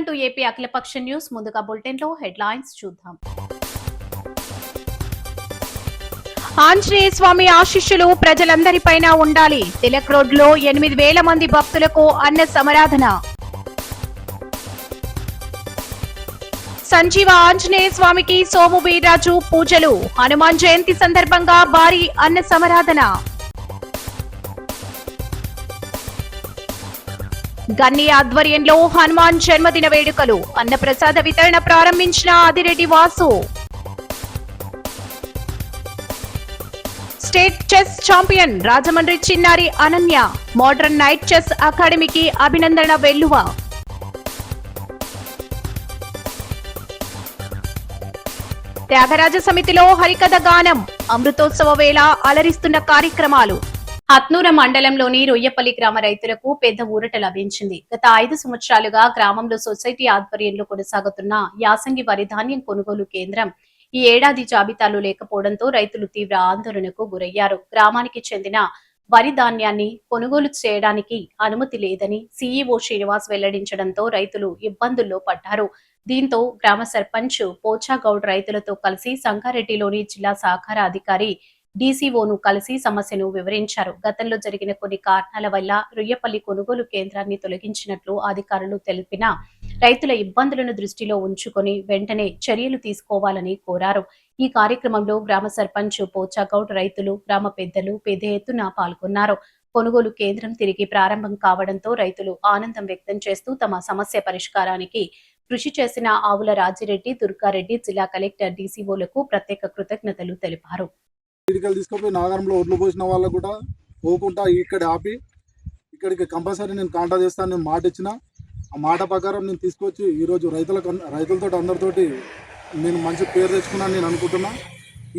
Welcome to AP అఖిలపక్ష news. ముందుగా bulletin లో హెడ్లైన్స్ చూద్దాం. ఆంజనేయ స్వామి ఆశీస్సులు ప్రజలందరిపైన ఉండాలి. తిలక్ రోడ్ లో 8,000 మంది భక్తులకు అన్న సమరాధన. సంజీవ ఆంజనేయ స్వామికి సోము వీర్రాజు పూజలు. హనుమాన్ జయంతి సందర్భంగా భారీ అన్న సమరాధన. గన్ని ఆధ్వర్యంలో హనుమాన్ జన్మదిన వేడుకలు. అన్నప్రసాద వితరణ ప్రారంభించిన Adireddy Vasu. State chess champion Rajahmundry చిన్నారి అనన్య. మోడర్న్ నైట్ చెస్ అకాడమీకి అభినందన వెల్లువ. త్యాగరాజ సమితిలో హరికథ గానం. అమృతోత్సవ వేళ అలరిస్తున్న కార్యక్రమాలు. హత్నూర మండలంలోని రొయ్యపల్లి గ్రామ రైతులకు పెద్ద ఊరట లభించింది. గత 5 సంవత్సరాలుగా గ్రామంలో సొసైటీ ఆధ్వర్యంలో కొనసాగుతున్న యాసంగి వరి ధాన్యం కొనుగోలు కేంద్రం ఈ ఏడాది జాబితాలో లేకపోవడంతో రైతులు తీవ్ర ఆందోళనకు గురయ్యారు. గ్రామానికి చెందిన వరి ధాన్యాన్ని కొనుగోలు చేయడానికి అనుమతి లేదని సీఈఓ శ్రీనివాస్ వెల్లడించడంతో రైతులు ఇబ్బందుల్లో పడ్డారు. దీంతో గ్రామ సర్పంచ్ పోచాగౌడ్ రైతులతో కలిసి సంగారెడ్డిలోని జిల్లా సహకార అధికారి డీసీఓను కలిసి సమస్యను వివరించారు. గతంలో జరిగిన కొన్ని కారణాల వల్ల రొయ్యపల్లి కొనుగోలు కేంద్రాన్ని తొలగించినట్లు అధికారులు తెలిపినా రైతుల ఇబ్బందులను దృష్టిలో ఉంచుకొని వెంటనే చర్యలు తీసుకోవాలని కోరారు. ఈ కార్యక్రమంలో గ్రామ సర్పంచ్ పోచాగౌడ్, రైతులు, గ్రామ పెద్దలు పెద్ద ఎత్తున పాల్గొన్నారు. కొనుగోలు కేంద్రం తిరిగి ప్రారంభం కావడంతో రైతులు ఆనందం వ్యక్తం చేస్తూ తమ సమస్య పరిష్కారానికి కృషి చేసిన ఆవుల రాజిరెడ్డి, దుర్గారెడ్డి, జిల్లా కలెక్టర్, డీసీఓలకు ప్రత్యేక కృతజ్ఞతలు తెలిపారు. తీసుకుపోయి నాగారంలో ఒడ్లు పోసిన వాళ్ళకు కూడా పోకుండా ఇక్కడ ఆపి ఇక్కడికి కంపల్సరీ నేను కాంటా చేస్తాను నేను మాట ఇచ్చిన. ఆ మాట ప్రకారం నేను తీసుకొచ్చి ఈరోజు రైతులతో అందరితోటి నేను మంచి పేరు తెచ్చుకున్నాను నేను అనుకుంటున్నా.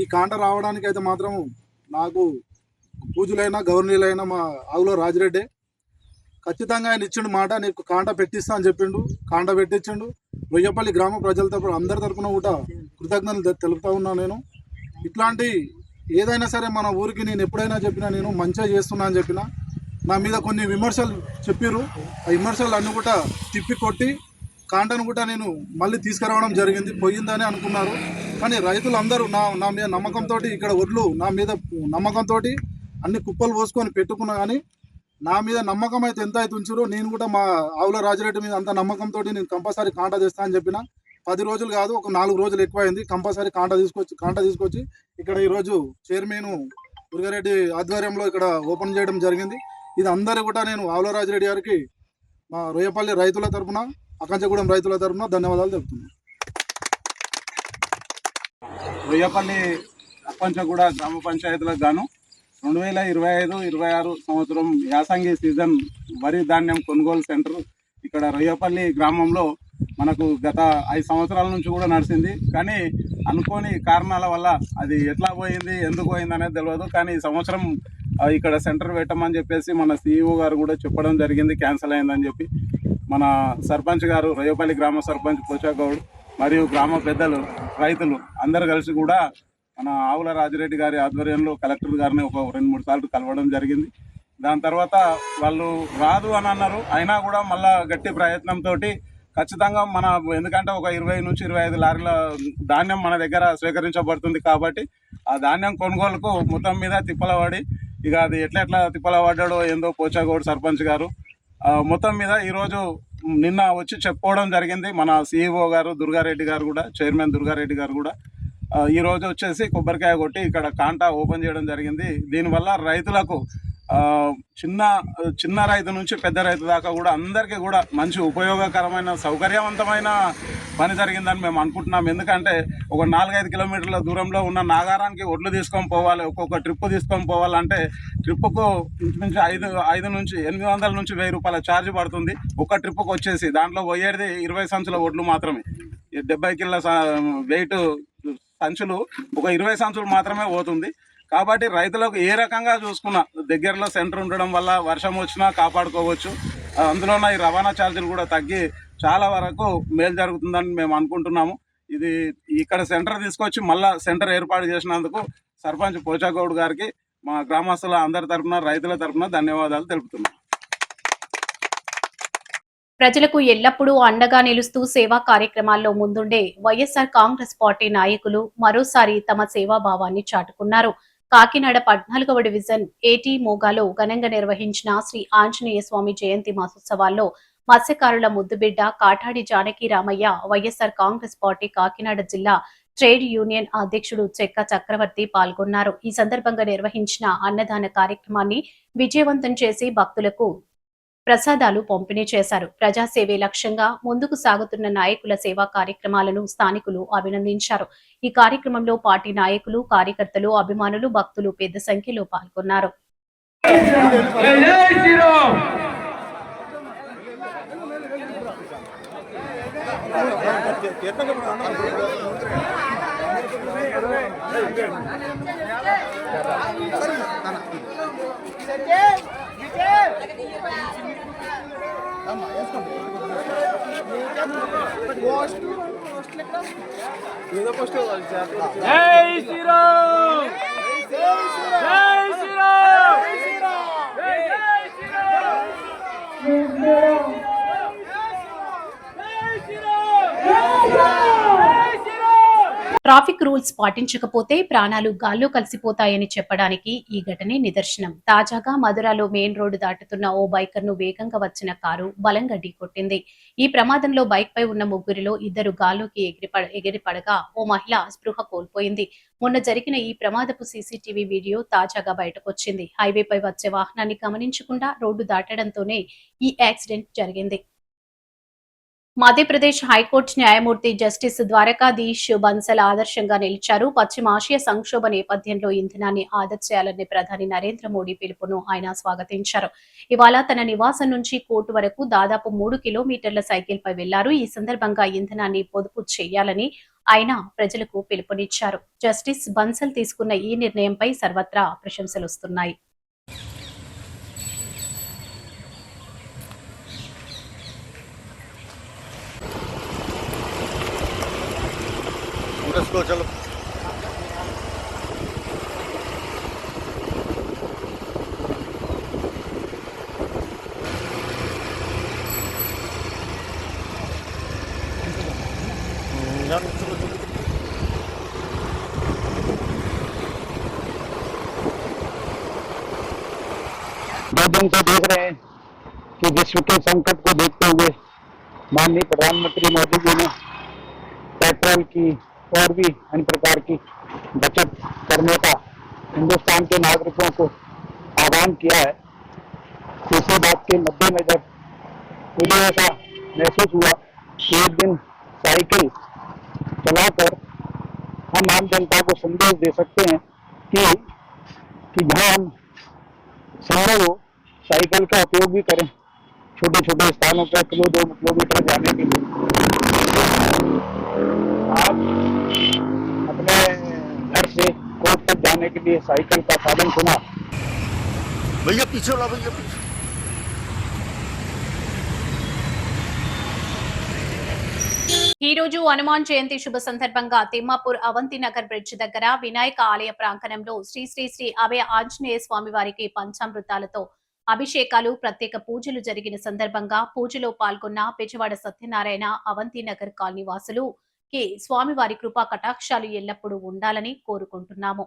ఈ కాంట రావడానికి అయితే మాత్రం నాకు పూజలైనా గవర్నీలైనా మా ఆవుల రాజిరెడ్డి ఖచ్చితంగా ఆయన ఇచ్చిండు మాట. నీకు కాంట పెట్టిస్తా అని చెప్పిండు. కాంట పెట్టించిండు. రొయ్యపల్లి గ్రామ ప్రజల తరపున అందరి తరపున కూడా కృతజ్ఞతలు తెలుపుతా ఉన్నా. నేను ఇట్లాంటి ఏదైనా సరే మన ఊరికి నేను ఎప్పుడైనా చెప్పినా నేను మంచిగా చేస్తున్నా అని చెప్పిన. నా మీద కొన్ని విమర్శలు చెప్పారు. ఆ విమర్శలు అన్నీ కూడా తిప్పి కొట్టి కాంటను కూడా నేను మళ్ళీ తీసుకురావడం జరిగింది. పోయిందని అనుకున్నారు. కానీ రైతులందరూ నా మీద నమ్మకంతో ఇక్కడ ఒడ్లు నా మీద నమ్మకంతో అన్ని కుప్పలు పోసుకొని పెట్టుకున్నా. కానీ నా మీద నమ్మకం అయితే ఎంత అయితే ఉంచారో నేను కూడా మా ఆవుల రాజిరెడ్డి మీద అంత నమ్మకంతో నేను కంపల్సరీ కాంటా చేస్తా అని చెప్పిన. 10 రోజులు కాదు, ఒక 4 రోజులు ఎక్కువైంది. కంపల్సరీ కాంటా తీసుకొచ్చి ఇక్కడ ఈరోజు చైర్మన్ దుర్గారెడ్డి ఆధ్వర్యంలో ఇక్కడ ఓపెన్ చేయడం జరిగింది. ఇది అందరూ కూడా నేను ఆవుల రాజిరెడ్డి గారికి మా రొయ్యపల్లి రైతుల తరఫున, అకంచగూడెం రైతుల తరఫున ధన్యవాదాలు తెలుపుతున్నాను. రొయ్యపల్లి అకంచగూడ గ్రామ పంచాయతీలకు గాను 2025-26 సంవత్సరం యాసంగి సీజన్ వరి ధాన్యం కొనుగోలు సెంటర్ ఇక్కడ రొయ్యపల్లి గ్రామంలో మనకు గత 5 సంవత్సరాల నుంచి కూడా నడిచింది. కానీ అనుకోని కారణాల వల్ల అది ఎట్లా పోయింది, ఎందుకు పోయింది అనేది తెలియదు. కానీ ఈ సంవత్సరం ఇక్కడ సెంటర్ పెట్టమని చెప్పేసి మన సీఈఓ గారు కూడా చెప్పడం జరిగింది, క్యాన్సిల్ అయిందని చెప్పి. మన సర్పంచ్ గారు, రొయ్యపల్లి గ్రామ సర్పంచ్ పోచాగౌడ్ మరియు గ్రామ పెద్దలు, రైతులు అందరు కలిసి కూడా మన ఆవుల రాజిరెడ్డి గారి ఆధ్వర్యంలో కలెక్టర్ గారిని ఒక 2-3 సార్లు కలవడం జరిగింది. దాని తర్వాత వాళ్ళు రాదు అని అన్నారు. అయినా కూడా మళ్ళా గట్టి ప్రయత్నంతో ఖచ్చితంగా ఎందుకంటే ఒక 20-25 లారీల ధాన్యం మన దగ్గర స్వీకరించబడుతుంది కాబట్టి ఆ ధాన్యం కొనుగోలుకు మొత్తం మీద తిప్పలవాడి ఇక అది ఎట్లా తిప్పలవాడాడో ఏందో పోచాగౌడ్ సర్పంచ్ గారు మొత్తం మీద ఈరోజు నిన్న వచ్చి చెప్పుకోవడం జరిగింది. మన సీఈఓ గారు దుర్గారెడ్డి గారు కూడా, చైర్మన్ దుర్గారెడ్డి గారు కూడా ఈరోజు వచ్చేసి కొబ్బరికాయ కొట్టి ఇక్కడ కాంటా ఓపెన్ చేయడం జరిగింది. దీనివల్ల రైతులకు చిన్న రైతు నుంచి పెద్ద రైతు దాకా కూడా అందరికీ కూడా మంచి ఉపయోగకరమైన సౌకర్యవంతమైన పని జరిగిందని మేము అనుకుంటున్నాం. ఎందుకంటే ఒక 4-5 కిలోమీటర్ల దూరంలో ఉన్న నాగారానికి ఒడ్లు తీసుకొని పోవాలి, ఒక్కొక్క ట్రిప్పు తీసుకొని పోవాలంటే ట్రిప్పుకు ఇంచుమించు 5 నుంచి 800 నుంచి 1000 రూపాయల ఛార్జ్ పడుతుంది ఒక ట్రిప్పుకు వచ్చేసి. దాంట్లో పోయేది 20 సంచుల ఒడ్లు మాత్రమే. 70 కిలోల వెయిట్ సంచులు ఒక 20 సంచులు మాత్రమే పోతుంది. కాబట్టి రైతులకు ఏ రకంగా చూసుకున్నా దగ్గరలో సెంటర్ ఉండడం వల్ల వర్షం వచ్చినా కాపాడుకోవచ్చు. అందులోన ఈ రవాణా ఛార్జీలు కూడా తగ్గి చాలా వరకు మేలు జరుగుతుందని మేము అనుకుంటున్నాము. ఇది ఇక్కడ సెంటర్ తీసుకొచ్చి మళ్ళా సెంటర్ ఏర్పాటు చేసినందుకు సర్పంచ్ పోచాగౌడ్ గారికి మా గ్రామస్తుల అందరి తరఫున, రైతుల తరఫున ధన్యవాదాలు తెలుపుతున్నాం. ప్రజలకు ఎల్లప్పుడూ అండగా నిలుస్తూ సేవా కార్యక్రమాల్లో ముందుండే వైఎస్ఆర్ కాంగ్రెస్ పార్టీ నాయకులు మరోసారి తమ సేవాభావాన్ని చాటుకున్నారు. కాకినాడ 14వ డివిజన్ ఏటీ మోగాలో ఘనంగా నిర్వహించిన శ్రీ ఆంజనేయ స్వామి జయంతి మహోత్సవాల్లో మత్స్యకారుల ముద్దుబిడ్డ కాటాడి జానకి రామయ్య, వైఎస్ఆర్ కాంగ్రెస్ పార్టీ కాకినాడ జిల్లా ట్రేడ్ యూనియన్ అధ్యక్షుడు చెక్క చక్రవర్తి పాల్గొన్నారు. ఈ సందర్భంగా నిర్వహించిన అన్నదాన కార్యక్రమాన్ని విజయవంతం చేసి భక్తులకు ప్రసాదాలు పంపిణీ చేశారు. ప్రజాసేవే లక్ష్యంగా ముందుకు సాగుతున్న నాయకుల సేవా కార్యక్రమాలను స్థానికులు అభినందించారు. ఈ కార్యక్రమంలో పార్టీ నాయకులు, కార్యకర్తలు, అభిమానులు, భక్తులు పెద్ద సంఖ్యలో పాల్గొన్నారు. జై శ్రీరామ్ జై శ్రీరామ్ జై ట్రాఫిక్ రూల్స్ పాటించకపోతే ప్రాణాలు గాల్లో కలిసిపోతాయని చెప్పడానికి ఈ ఘటనే నిదర్శనం. తాజాగా మధురలో మెయిన్ రోడ్డు దాటుతున్న ఓ బైకర్ ను వేగంగా వచ్చిన కారు బలంగా ఢీకొట్టింది. ఈ ప్రమాదంలో బైక్ పై ఉన్న ముగ్గురిలో ఇద్దరు గాల్లోకి ఎగిరిపడగా ఓ మహిళ స్పృహ కోల్పోయింది. మొన్న జరిగిన ఈ ప్రమాదపు సీసీటీవీ వీడియో తాజాగా బయటకొచ్చింది. హైవేపై వచ్చే వాహనాన్ని గమనించకుండా రోడ్డు దాటడంతోనే ఈ యాక్సిడెంట్ జరిగింది. మధ్యప్రదేశ్ హైకోర్టు న్యాయమూర్తి జస్టిస్ ద్వారకాధీష్ బన్సల్ ఆదర్శంగా నిలిచారు. పశ్చిమ ఆసియా సంక్షోభ నేపథ్యంలో ఇంధనాన్ని ఆదా చేయాలనే ప్రధాని నరేంద్ర మోడీ పిలుపును ఆయన స్వాగతించారు. ఇవాళ తన నివాసం నుంచి కోర్టు వరకు దాదాపు 3 కిలోమీటర్ల సైకిల్ పై వెళ్లారు. ఈ సందర్భంగా ఇంధనాన్ని పొదుపు చేయాలని ఆయన ప్రజలకు పిలుపునిచ్చారు. జస్టిస్ బన్సల్ తీసుకున్న ఈ నిర్ణయంపై సర్వత్రా ప్రశంసలొస్తున్నాయి. चलो दो दिन से देख रहे हैं कि विश्व के संकट को देखते हुए माननीय प्रधानमंत्री मोदी जी ने पेट्रोल की और भी अन्य प्रकार की बचत करने का हिंदुस्तान के नागरिकों को आह्वान किया है। इसी बात के मद्देनजर मुझे ऐसा महसूस हुआ कि एक दिन साइकिल चलाकर हम आम जनता को संदेश दे सकते हैं कि जहाँ हम संभव हो साइकिल का उपयोग भी करें छोटे छोटे स्थानों पर 1-2 किलोमीटर जाने के लिए। आप अपने घर से कोर्ट तक जाने के लिए साइकिल का साधन चुना। भैया पीछे ला भैया पीछे। ఈ రోజు హనుమాన్ జయంతి శుభ సందర్భంగా తిమ్మాపూర్ అవంతి నగర్ బ్రిడ్జ్ దగ్గర వినాయక ఆలయ ప్రాంగణంలో శ్రీ శ్రీ శ్రీ అభయ ఆంజనేయ స్వామి వారికి పంచామృతాలతో అభిషేకాలు, ప్రత్యేక పూజలు జరిగిన సందర్భంగా పూజలో పాల్గొన్న పెజవాడ సత్యనారాయణ అవంతి నగర్ కాలనీ వాసులుకి స్వామివారి కృపా కటాక్షాలు ఎల్లప్పుడూ ఉండాలని కోరుకుంటున్నాము.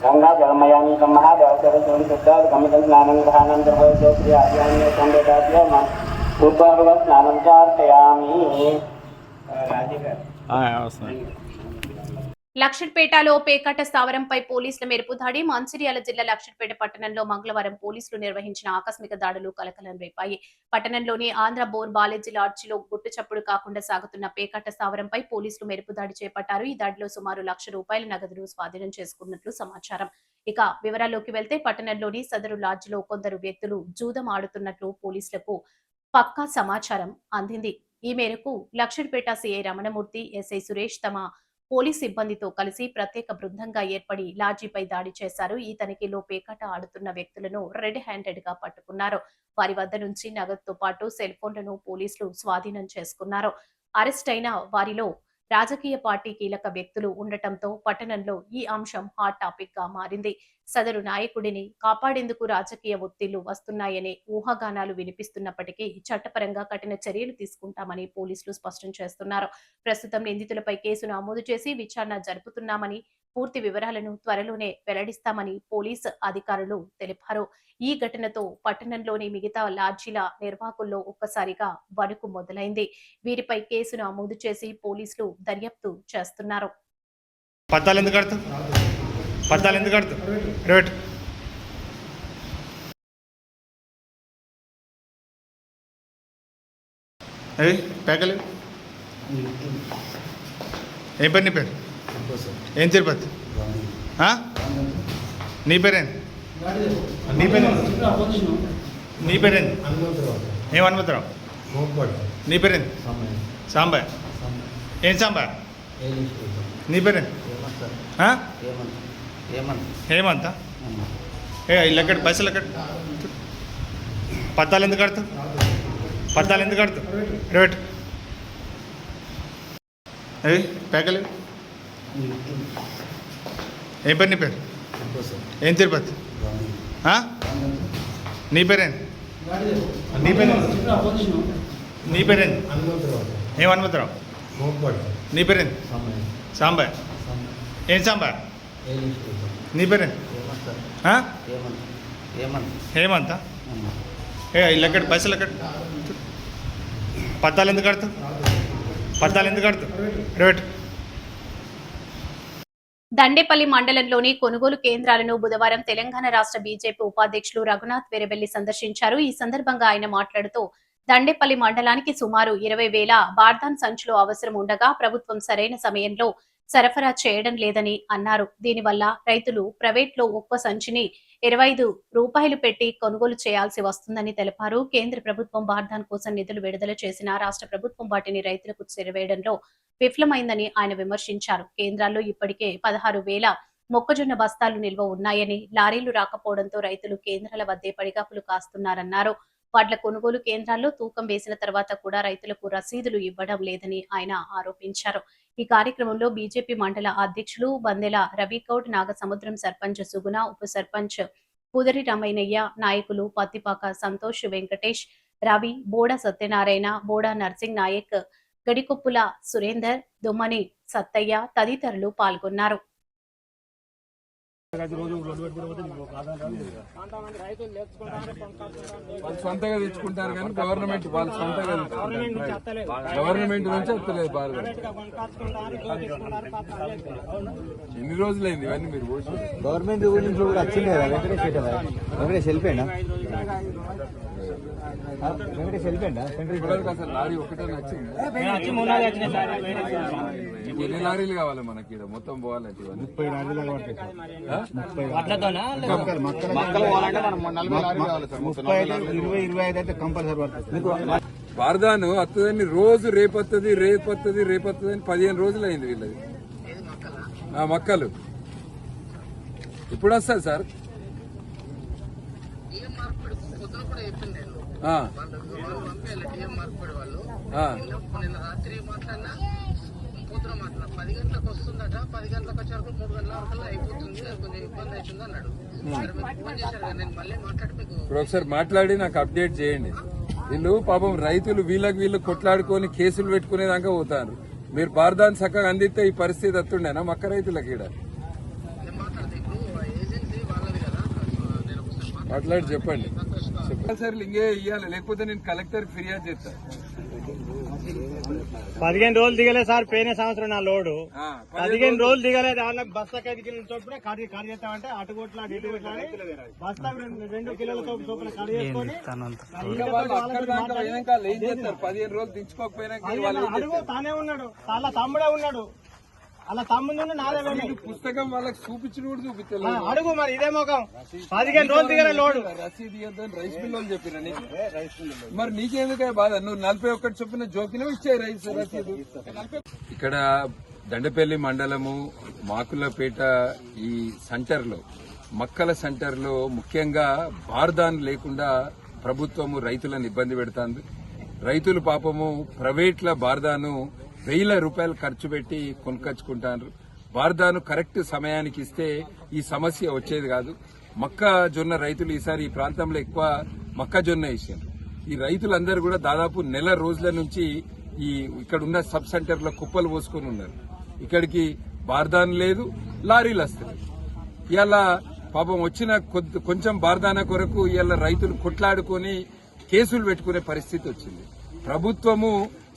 गंगा जलमयामी महादेव स्नानं चार्पयामि। లక్షట్పేటలో పేకాట స్థావరంపై పోలీసుల మెరుపు దాడి. మంచిర్యాల జిల్లా లక్షట్పేట పట్టణంలో మంగళవారం పోలీసులు నిర్వహించిన ఆకస్మిక దాడులు కలకలం రేపాయి. పట్టణంలోని ఆంధ్ర బోర్ బాలేజీ లాడ్జిలో గుట్టు చప్పుడు కాకుండా సాగుతున్న పేకాట స్థావరంపై పోలీసులు మెరుపు దాడి చేపట్టారు. ఈ దాడిలో సుమారు ₹1,00,000 నగదును స్వాధీనం చేసుకున్నట్లు సమాచారం. ఇక వివరాల్లోకి వెళ్తే పట్టణంలోని సదరు లాడ్జిలో కొందరు వ్యక్తులు జూదం ఆడుతున్నట్లు పోలీసులకు పక్కా సమాచారం అందింది. ఈ మేరకు లక్షట్పేట సిఐ రమణమూర్తి, ఎస్ఐ సురేష్ తమ పోలీస్ సిబ్బందితో కలిసి ప్రత్యేక బృందంగా ఏర్పడి లాడ్జీపై దాడి చేశారు. ఈ తనిఖీలో పేకాట ఆడుతున్న వ్యక్తులను రెడ్ హ్యాండెడ్ గా పట్టుకున్నారు. వారి వద్ద నుంచి నగదుతో పాటు సెల్ ఫోన్లను పోలీసులు స్వాధీనం చేసుకున్నారు. అరెస్ట్ అయిన వారిలో రాజకీయ పార్టీ కీలక వ్యక్తులు ఉండటంతో పట్టణంలో ఈ అంశం హాట్ టాపిక్ గా మారింది. సదరు నాయకుడిని కాపాడేందుకు రాజకీయ ఒత్తిళ్లు వస్తున్నాయనే ఊహాగానాలు వినిపిస్తున్నప్పటికీ చట్టపరంగా కఠిన చర్యలు తీసుకుంటామని పోలీసులు స్పష్టం చేస్తున్నారు. ప్రస్తుతం నిందితులపై కేసు నమోదు చేసి విచారణ జరుపుతున్నామని, పూర్తి వివరాలను త్వరలోనే వెల్లడిస్తామని పోలీసు అధికారులు తెలిపారు. ఈ ఘటనతో పట్టణంలోని మిగతా లాడ్జీల నిర్వాహకుల్లో ఒక్కసారిగా వణుకు మొదలైంది. వీరిపై కేసు నమోదు చేసి పోలీసులు దర్యాప్తు చేస్తున్నారు. ఏం పేరు నీ పేరు? ఏం తిరుపతి? నీ పేరేంది? నీ పేరేంది? నీ పేరేంది? ఏం హనుమంతరావు? నీ పేరేంది? సాంబయ్య. ఏం సాంబయ్య? నీ పేరేంది? హేమంత. ఏ ఇల్లు ఎక్కడ? పైసలు ఎక్కడ? పద్దాలు ఎందుకు కడతావు? పద్దాలు ఎందుకు కడతావు? రేట్ పేకలు. ఏం పేరు నీ పేరు? ఏం తిరుపతి? నీ పేరేంది? నీ పేరేంది? నీ పేరేంది? ఏం హనుమంతరావు? నీ పేరేంది? సాంబయ్య. ఏం సాంబయ్య? నీ పేరేంది? హేమంత. ఏ ఇల్లు ఎక్కడ? పైసలు ఎక్కడ? పద్దాలు ఎందుకు కడతావు? పద్దాలు ఎందుకు కడతావు? రేట్ దండేపల్లి మండలంలోని కొనుగోలు కేంద్రాలను బుధవారం తెలంగాణ రాష్ట్ర బీజేపీ ఉపాధ్యక్షులు రఘునాథ్ వెరబెల్లి సందర్శించారు. ఈ సందర్భంగా ఆయన మాట్లాడుతూ దండేపల్లి మండలానికి సుమారు 20,000 బార్దాన్ సంచులు అవసరం ఉండగా ప్రభుత్వం సరైన సమయంలో సరఫరా చేయడం లేదని అన్నారు. దీనివల్ల రైతులు ప్రైవేట్లో ఒక్క సంచిని 25 రూపాయలు పెట్టి కొనుగోలు చేయాల్సి వస్తుందని తెలిపారు. కేంద్ర ప్రభుత్వం బార్దాన్ కోసం నిధులు విడుదల చేసిన రాష్ట్ర ప్రభుత్వం వాటిని రైతులకు చేరవేయడంలో విఫలమైందని ఆయన విమర్శించారు. కేంద్రాల్లో ఇప్పటికే 16,000 మొక్కజొన్న బస్తాలు నిల్వ ఉన్నాయని, లారీలు రాకపోవడంతో రైతులు కేంద్రాల వద్దే పడిగాపులు కాస్తున్నారన్నారు. వడ్ల కొనుగోలు కేంద్రాల్లో తూకం వేసిన తర్వాత కూడా రైతులకు రసీదులు ఇవ్వడం లేదని ఆయన ఆరోపించారు. ఈ కార్యక్రమంలో బీజేపీ మండల అధ్యక్షులు బందెల రవిగౌడ్, నాగసముద్రం సర్పంచ్ సుగుణ, ఉప సర్పంచ్ పుదరి రమణయ్య, నాయకులు పత్తిపాక సంతోష్, వెంకటేష్, రవి, బోడా సత్యనారాయణ, బోడా నర్సింగ్ నాయక్, గడికొప్పుల సురేందర్, దుమ్మని సత్తయ్య తదితరులు పాల్గొన్నారు. వాళ్ళు సొంతగా తెచ్చుకుంటారు కానీ గవర్నమెంట్ వాళ్ళు సొంతగా గవర్నమెంట్ నుంచి వస్తలేదు బాగా. ఎన్ని రోజులైంది ఇవన్నీ మీరు గవర్నమెంట్ నుంచి కూడా వచ్చింది కదా. వెంకటేష్ వెళ్ళిపోయినా? వెంకటేష్ వెళ్ళిపోయిందా? అసలు లారీ ఒకటే నచ్చింది. ఎన్ని లారీలు కావాలి మనకి? మొత్తం పోవాలంటే 30 లారీలు అయితే కంపల్సరీ పడుతుంది. బార్దాను వస్తుందని రోజు రేపొస్తుంది రేపొస్తుంది రేపొస్తుంది అని 15 రోజులు అయింది వీళ్ళది. మక్కలు ఇప్పుడు వస్తుంది సార్. ఇప్పుడు ఒకసారి మాట్లాడి నాకు అప్డేట్ చేయండి. వీళ్ళు పాపం రైతులు వీళ్ళు కొట్లాడుకొని కేసులు పెట్టుకునేదాకా పోతారు. మీరు బార్దాన్ చక్కగా అందిస్తే ఈ పరిస్థితి వస్తుండేనా మక్క రైతులకి? ఈడ మాట్లాడి చెప్పండి. సార్ ఇంకే ఇవ్వాలి, లేకపోతే నేను కలెక్టర్ ఫిర్యాదు చేస్తాను. 15 రోజులు దిగలేదు సార్. పోయిన సంవత్సరం నా లోడు 15 రోజులు దిగలేదు. బస్తాకి చొప్పున కాడి చేస్తామంటే అటుగొట్లా ఇటుగొట్లా బస్తా 2 కిలోల చొప్పున కాడి చేసుకొని ఏం చేస్తారు? 15 రోజులు దించుకోకపోయినా అడుగు తానే ఉన్నాడు, వాళ్ళ తమ్ముడే ఉన్నాడు. అలా తమ్ముడు నాదే పుస్తకం వాళ్ళకి చూపించిన కూడా చూపించాలి. అడుగు మరి ఇదే మొఖం 15 రోజులు దిగలే లోడు. రసీదు ఇవ్వద్దని రైస్ మిల్లు చెప్పిన మరి నీకెందుకే బాధ? నువ్వు 41 చొప్పున జోకిన ఇచ్చే రైస్ రసీదు. ఇక్కడ దండపల్లి మండలము మాకులపేట ఈ సెంటర్లో మక్కల సెంటర్లో ముఖ్యంగా బార్దాన్ లేకుండా ప్రభుత్వము రైతులను ఇబ్బంది పెడుతోంది. రైతులు పాపము ప్రైవేట్ల బార్దాను 1000 రూపాయలు ఖర్చు పెట్టి కొనుక్కొచ్చుకుంటారు. బార్దాను కరెక్ట్ సమయానికి ఇస్తే ఈ సమస్య వచ్చేది కాదు. మొక్కజొన్న రైతులు ఈసారి ఈ ప్రాంతంలో ఎక్కువ మొక్కజొన్న వేసారు. ఈ రైతులందరూ కూడా దాదాపు నెల రోజుల నుంచి ఇక్కడ ఉన్న సబ్ సెంటర్ లో కుప్పలు పోసుకొని ఉన్నారు. ఇక్కడికి బార్దాన్ లేదు, లారీలు వస్తున్నాయి. ఇవాళ పాపం వచ్చిన కొంచెం బార్దాన కొరకు ఇవాళ రైతులు కొట్లాడుకొని కేసులు పెట్టుకునే పరిస్థితి వచ్చింది. ప్రభుత్వము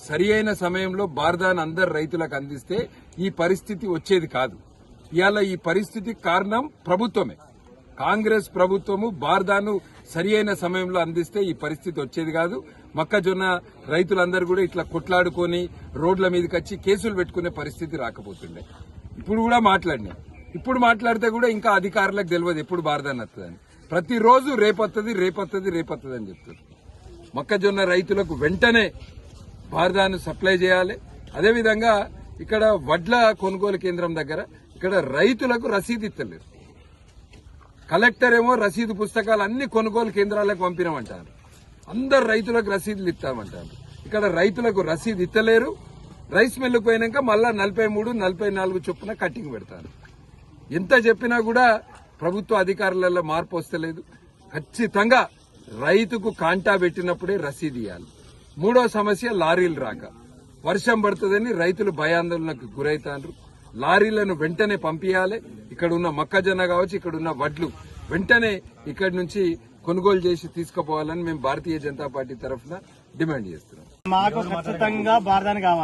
సరి అయిన సమయంలో బార్దాన్ అందరు రైతులకు అందిస్తే ఈ పరిస్థితి వచ్చేది కాదు. ఇవాళ ఈ పరిస్థితికి కారణం ప్రభుత్వమే. కాంగ్రెస్ ప్రభుత్వము బార్దాను సరి అయిన సమయంలో అందిస్తే ఈ పరిస్థితి వచ్చేది కాదు. మొక్కజొన్న రైతులందరూ కూడా ఇట్లా కొట్లాడుకొని రోడ్ల మీదకి వచ్చి కేసులు పెట్టుకునే పరిస్థితి రాకపోతుండే. ఇప్పుడు కూడా మాట్లాడినా, ఇప్పుడు మాట్లాడితే కూడా ఇంకా అధికారులకు తెలియదు ఎప్పుడు బార్దాన్ వస్తుందని. ప్రతిరోజు రేపొత్తది అని చెప్తారు. మొక్కజొన్న రైతులకు వెంటనే బార్దాను సప్లై చేయాలి. అదేవిధంగా ఇక్కడ వడ్ల కొనుగోలు కేంద్రం దగ్గర ఇక్కడ రైతులకు రసీదు ఇస్తలేరు. కలెక్టర్ ఏమో రసీదు పుస్తకాలు అన్ని కొనుగోలు కేంద్రాలకు పంపినామంటారు. అందరు రైతులకు రసీదులు ఇస్తామంటారు. ఇక్కడ రైతులకు రసీదు ఇస్తలేరు. రైస్ మిల్లుకు పోయినాక మళ్ళా 43, 44 చొప్పున కట్టింగ్ పెడతారు. ఎంత చెప్పినా కూడా ప్రభుత్వ అధికారులలో మార్పు వస్తలేదు. ఖచ్చితంగా రైతుకు కాంటా పెట్టినప్పుడే రసీదు ఇవ్వాలి. మూడో సమస్య లారీలు రాక. వర్షం పడుతుందని రైతులు భయాందోళనకు గురవుతారు. లారీలను వెంటనే పంపించాలి. ఇక్కడ ఉన్న మొక్కజొన్న కావచ్చు, ఇక్కడ ఉన్న వడ్లు వెంటనే ఇక్కడి నుంచి కొనుగోలు చేసి తీసుకుపోవాలని మేము భారతీయ జనతా పార్టీ తరఫున డిమాండ్ చేస్తున్నాం. మాకు ఖచ్చితంగా బార్దాన్ కావాలి.